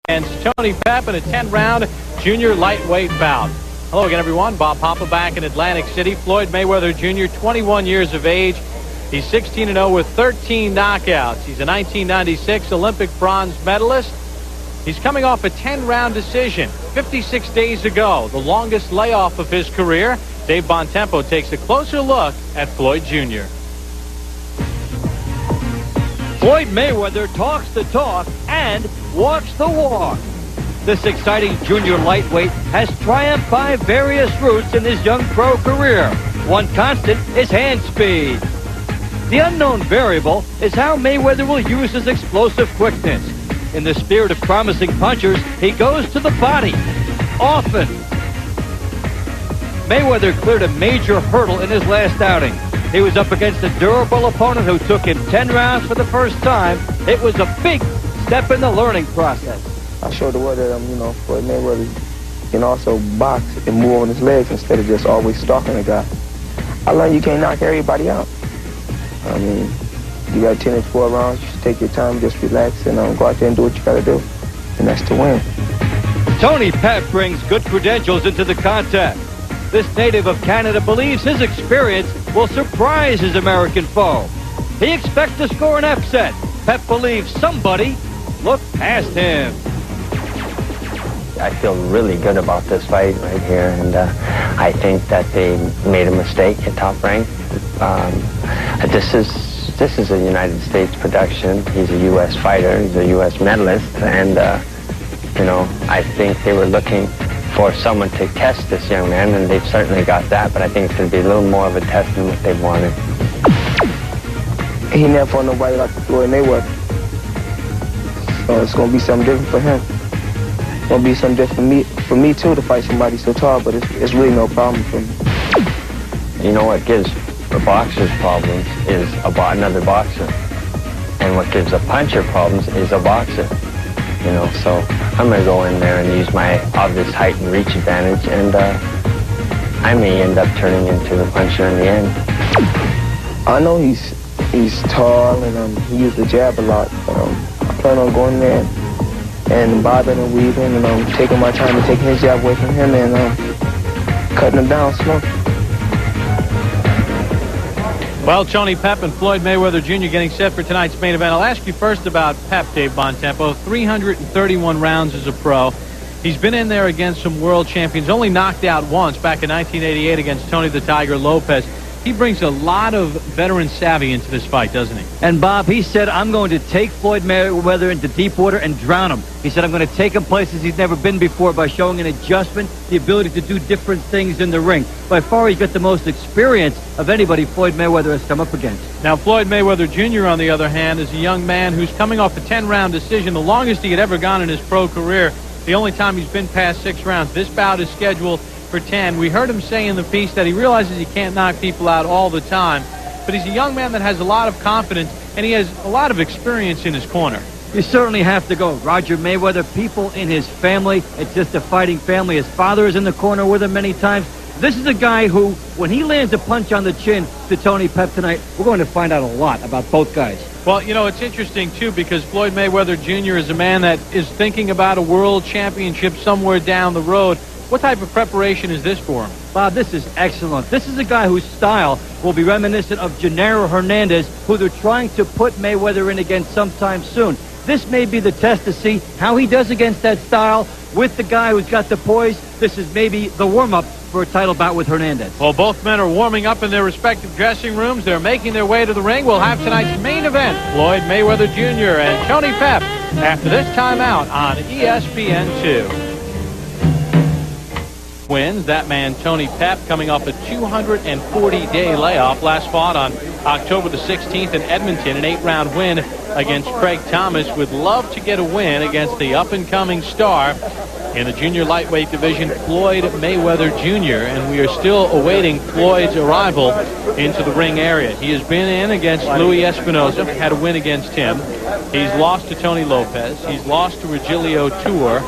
against Tony Pep in a 10-round junior lightweight bout. Hello again, everyone. Bob Papa back in Atlantic City. Floyd Mayweather Jr., 21 years of age. He's 16-0 with 13 knockouts. He's a 1996 Olympic bronze medalist. He's coming off a 10-round decision 56 days ago, the longest layoff of his career. Dave Bontempo takes a closer look at Floyd Jr. Floyd Mayweather talks the talk and walks the walk. This exciting junior lightweight has triumphed by various routes in his young pro career. One constant is hand speed. The unknown variable is how Mayweather will use his explosive quickness. In the spirit of promising punchers, he goes to the body, often. Mayweather cleared a major hurdle in his last outing. He was up against a durable opponent who took him 10 rounds for the first time. It was a big step in the learning process. I showed the world that, Floyd Mayweather can also box and move on his legs instead of just always stalking a guy. I learned you can't knock everybody out. You got 10 or 12 rounds. You should take your time, just relax, and go out there and do what you got to do. And that's to win. Tony Pep brings good credentials into the contest. This native of Canada believes his experience will surprise his American foe. He expects to score an upset. Pep believes somebody looked past him. I feel really good about this fight right here, and I think that they made a mistake at Top Rank. This is a United States production. He's a U.S. fighter. He's a U.S. medalist, and I think they were looking for someone to test this young man, and they've certainly got that, but I think it's going to be a little more of a test than what they wanted. He never fought nobody like Floyd Mayweather. So it's going to be something different for him. It's going to be something different for me too, to fight somebody so tall, but it's really no problem for me. You know what gives a boxer's problems is another boxer. And what gives a puncher problems is a boxer. So I'm going to go in there and use my obvious height and reach advantage, and I may end up turning into the puncher in the end. I know he's tall, and he uses the jab a lot. I plan on going there and bobbing and weaving, and taking my time and taking his jab away from him, and cutting him down slow. Well, Tony Pep and Floyd Mayweather Jr. getting set for tonight's main event. I'll ask you first about Pep, Dave Bontempo. 331 rounds as a pro. He's been in there against some world champions, only knocked out once back in 1988 against Tony the Tiger Lopez. He brings a lot of veteran savvy into this fight, doesn't he? And Bob, he said, I'm going to take Floyd Mayweather into deep water and drown him. He said, I'm going to take him places he's never been before by showing an adjustment, the ability to do different things in the ring. By far, he's got the most experience of anybody Floyd Mayweather has come up against. Now, Floyd Mayweather Jr., on the other hand, is a young man who's coming off a 10-round decision, the longest he had ever gone in his pro career. The only time he's been past 6 rounds. This bout is scheduled for 10. We heard him say in the piece that he realizes he can't knock people out all the time, but he's a young man that has a lot of confidence, and he has a lot of experience in his corner. You certainly have to go. Roger Mayweather, people in his family, it's just a fighting family. His father is in the corner with him many times. This is a guy who, when he lands a punch on the chin to Tony Pep tonight, we're going to find out a lot about both guys. Well, it's interesting, too, because Floyd Mayweather Jr. is a man that is thinking about a world championship somewhere down the road. What type of preparation is this for him? Bob, this is excellent. This is a guy whose style will be reminiscent of Gennaro Hernandez, who they're trying to put Mayweather in against sometime soon. This may be the test to see how he does against that style with the guy who's got the poise. This is maybe the warm-up for a title bout with Hernandez. Well, both men are warming up in their respective dressing rooms. They're making their way to the ring. We'll have tonight's main event, Floyd Mayweather Jr. and Tony Pep, after this timeout on ESPN2. Wins. That man, Tony Pep, coming off a 240-day layoff. Last fought on October the 16th in Edmonton, an 8-round win against Craig Thomas. Would love to get a win against the up-and-coming star in the junior lightweight division, Floyd Mayweather Jr., and we are still awaiting Floyd's arrival into the ring area. He has been in against Louis Espinosa, had a win against him. He's lost to Tony Lopez. He's lost to Regilio Tour.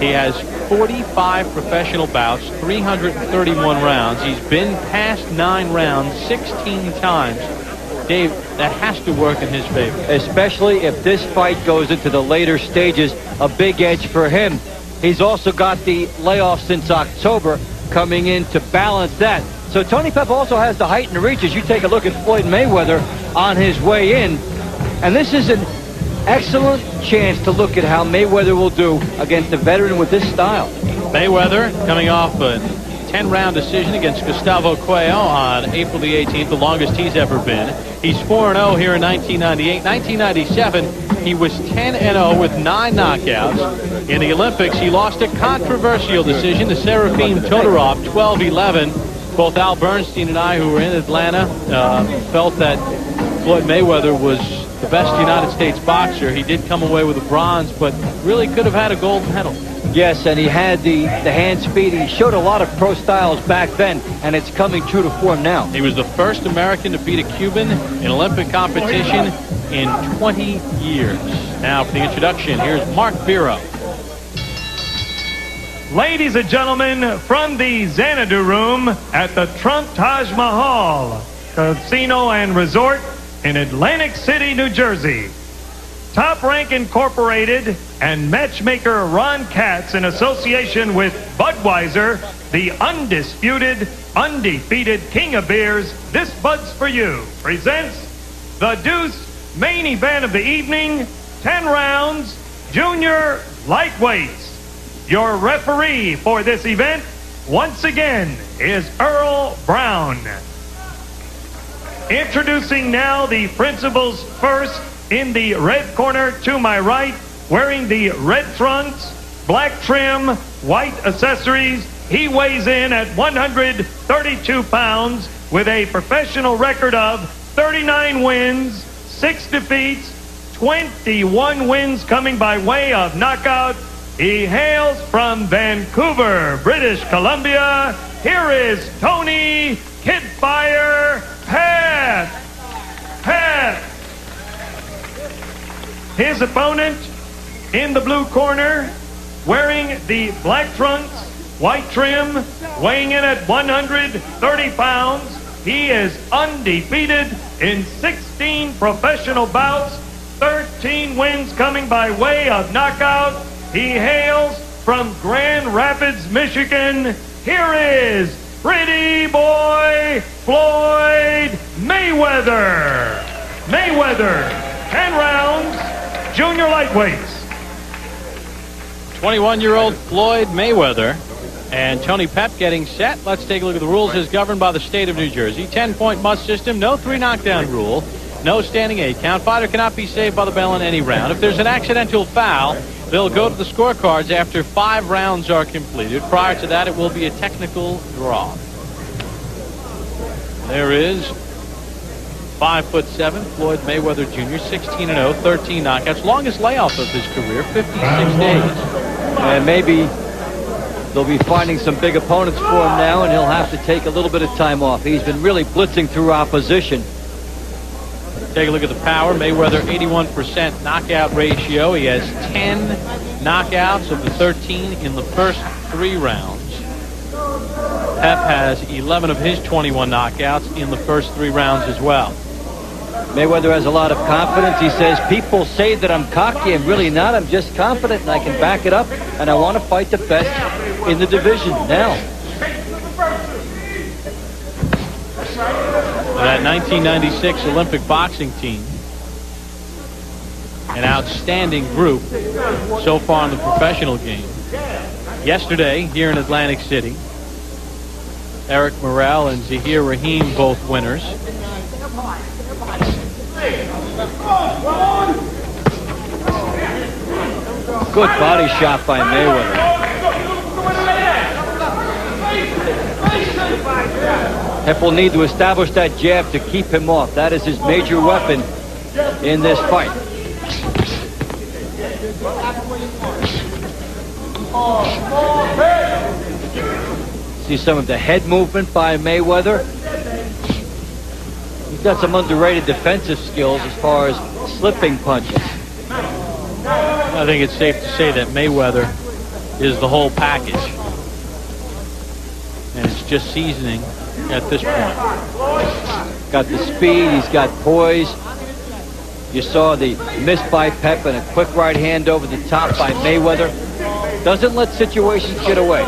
He has 45 professional bouts, 331 rounds. He's been past 9 rounds 16 times. Dave, that has to work in his favor. Especially if this fight goes into the later stages, a big edge for him. He's also got the layoff since October coming in to balance that. So Tony Pep also has the height and reach as you take a look at Floyd Mayweather on his way in. And this is an excellent chance to look at how Mayweather will do against a veteran with this style. Mayweather coming off a 10-round decision against Gustavo Cuello on April the 18th, the longest he's ever been. He's 4-0 here in 1998. 1997, he was 10-0 with 9 knockouts. In the Olympics, he lost a controversial decision to Serafim Todorov, 12-11. Both Al Bernstein and I, who were in Atlanta, felt that Floyd Mayweather was the best United States boxer. He did come away with a bronze, but really could have had a gold medal. Yes, and he had the hand speed. He showed a lot of pro styles back then, and it's coming true to form now. He was the first American to beat a Cuban in Olympic competition in 20 years. Now for the introduction, here's Mark Biro. Ladies and gentlemen, from the Xanadu Room at the Trump Taj Mahal Casino and Resort in Atlantic City, New Jersey, Top Rank Incorporated and matchmaker Ron Katz, in association with Budweiser, the undisputed, undefeated king of beers, This Bud's for You, presents the Deuce main event of the evening, 10 rounds, junior lightweights. Your referee for this event, once again, is Earl Brown. Introducing now the principals first. In the red corner to my right, wearing the red trunks, black trim, white accessories, he weighs in at 132 pounds with a professional record of 39 wins, 6 defeats, 21 wins coming by way of knockout. He hails from Vancouver, British Columbia. Here is Tony Kidfire Pep. His opponent in the blue corner, wearing the black trunks, white trim, weighing in at 130 pounds. He is undefeated in 16 professional bouts, 13 wins coming by way of knockout. He hails from Grand Rapids, Michigan. Here is Pretty Boy Floyd Mayweather. Mayweather, 10 rounds. Junior lightweights. 21-year-old Floyd Mayweather and Tony Pep getting set. Let's take a look at the rules as governed by the state of New Jersey. 10-point must system, no 3-knockdown rule, no standing 8 count. Fighter cannot be saved by the bell in any round. If there's an accidental foul, they'll go to the scorecards after 5 rounds are completed. Prior to that, it will be a technical draw. There is 5'7", Floyd Mayweather Jr., 16-0, 13 knockouts, longest layoff of his career, 56 days. And maybe they'll be finding some big opponents for him now, and he'll have to take a little bit of time off. He's been really blitzing through opposition. Take a look at the power. Mayweather, 81% knockout ratio. He has 10 knockouts of the 13 in the first 3 rounds. Pep has 11 of his 21 knockouts in the first 3 rounds as well. Mayweather has a lot of confidence. He says, people say that I'm cocky. I'm really not. I'm just confident, and I can back it up, and I want to fight the best in the division now. That 1996 Olympic boxing team, an outstanding group so far in the professional game. Yesterday, here in Atlantic City, Eric Morrell and Zahir Rahim, both winners. Good body shot by Mayweather. Pep will need to establish that jab to keep him off. That is his major weapon in this fight. See some of the head movement by Mayweather. He's got some underrated defensive skills as far as slipping punches. I think it's safe to say that Mayweather is the whole package. And it's just seasoning at this point. Got the speed. He's got poise. You saw the miss by Pep and a quick right hand over the top by Mayweather. Doesn't let situations get away.